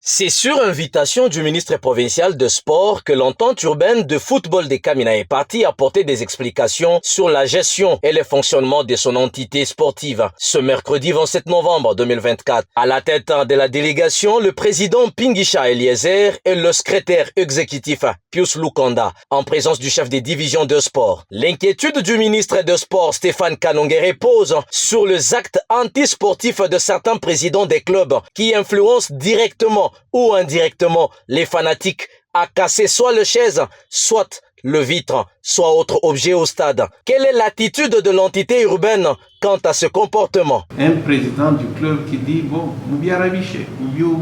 C'est sur invitation du ministre provincial de sport que l'entente urbaine de football des Kamina est partie apporter des explications sur la gestion et le fonctionnement de son entité sportive. Ce mercredi 27 novembre 2024, à la tête de la délégation, le président Pingisha Eliezer et le secrétaire exécutif Pius Lukanda, en présence du chef des divisions de sport. L'inquiétude du ministre de sport Stéphane Kanongé repose sur les actes antisportifs de certains présidents des clubs qui influencent directement ou indirectement les fanatiques à casser soit les chaises, soit le vitre, soit autre objet au stade. Quelle est l'attitude de l'entité urbaine quant à ce comportement? Un président du club qui dit, bon, nous bien raviché, on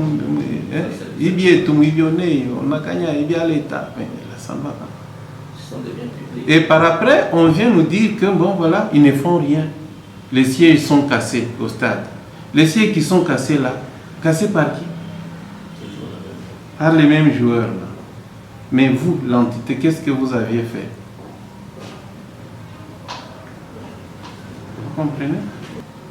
a gagné, il y a l'État, mais là, ça ne va pas. Et par après, on vient nous dire que, bon, voilà, ils ne font rien. Les sièges sont cassés au stade. Les sièges qui sont cassés là, cassés par qui? Par les mêmes joueurs là. Mais vous, l'entité, qu'est-ce que vous aviez fait? Vous comprenez?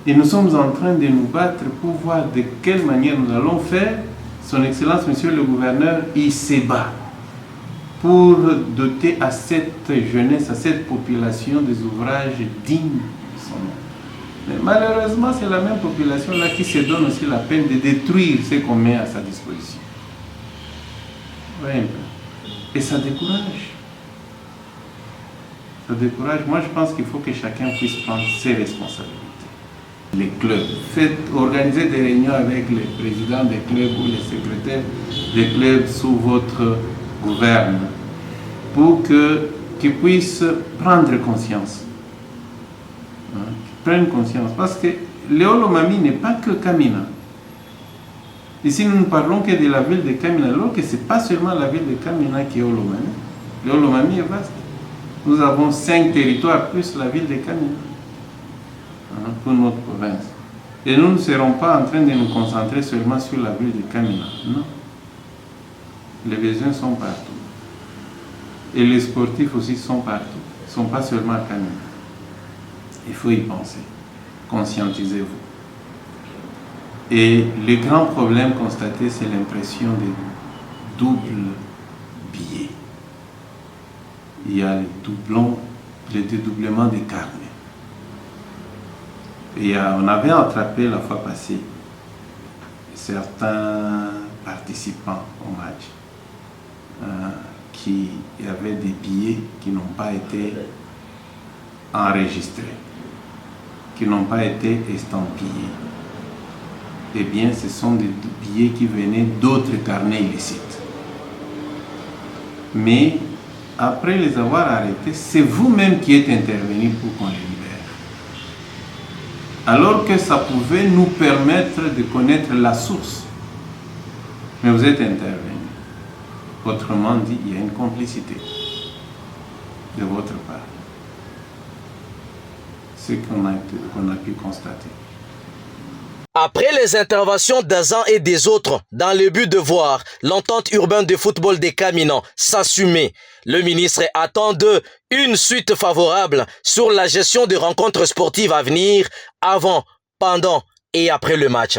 Et nous sommes en train de nous battre pour voir de quelle manière nous allons faire. Son Excellence, Monsieur le Gouverneur, il se bat pour doter à cette jeunesse, à cette population des ouvrages dignes de son nom. Mais malheureusement, c'est la même population-là qui se donne aussi la peine de détruire ce qu'on met à sa disposition. Ouais. Et ça décourage. Ça décourage. Moi, je pense qu'il faut que chacun puisse prendre ses responsabilités. Les clubs, organisez des réunions avec les présidents des clubs ou les secrétaires des clubs sous votre gouverne pour qu'ils puissent prendre conscience. Qu'ils prennent conscience. Parce que Léo Lomami n'est pas que Kamina. Ici, nous ne parlons que de la ville de Kamina, alors que ce n'est pas seulement la ville de Kamina qui est Olomami. Le Olomami est vaste. Nous avons 5 territoires plus la ville de Kamina pour notre province. Et nous ne serons pas en train de nous concentrer seulement sur la ville de Kamina. Non. Les besoins sont partout. Et les sportifs aussi sont partout. Ils ne sont pas seulement à Kamina. Il faut y penser. Conscientisez-vous. Et le grand problème constaté, c'est l'impression de double billets. Il y a le dédoublement des carnets. Et on avait attrapé la fois passée certains participants au match qui avaient des billets qui n'ont pas été enregistrés, qui n'ont pas été estampillés. Eh bien, ce sont des billets qui venaient d'autres carnets illicites. Mais, après les avoir arrêtés, c'est vous-même qui êtes intervenu pour qu'on les libère. Alors que ça pouvait nous permettre de connaître la source. Mais vous êtes intervenu. Autrement dit, il y a une complicité de votre part. C'est ce qu'on a pu constater. Après les interventions des uns et des autres dans le but de voir l'entente urbaine de football des Kamina s'assumer, le ministre attend une suite favorable sur la gestion des rencontres sportives à venir avant, pendant et après le match.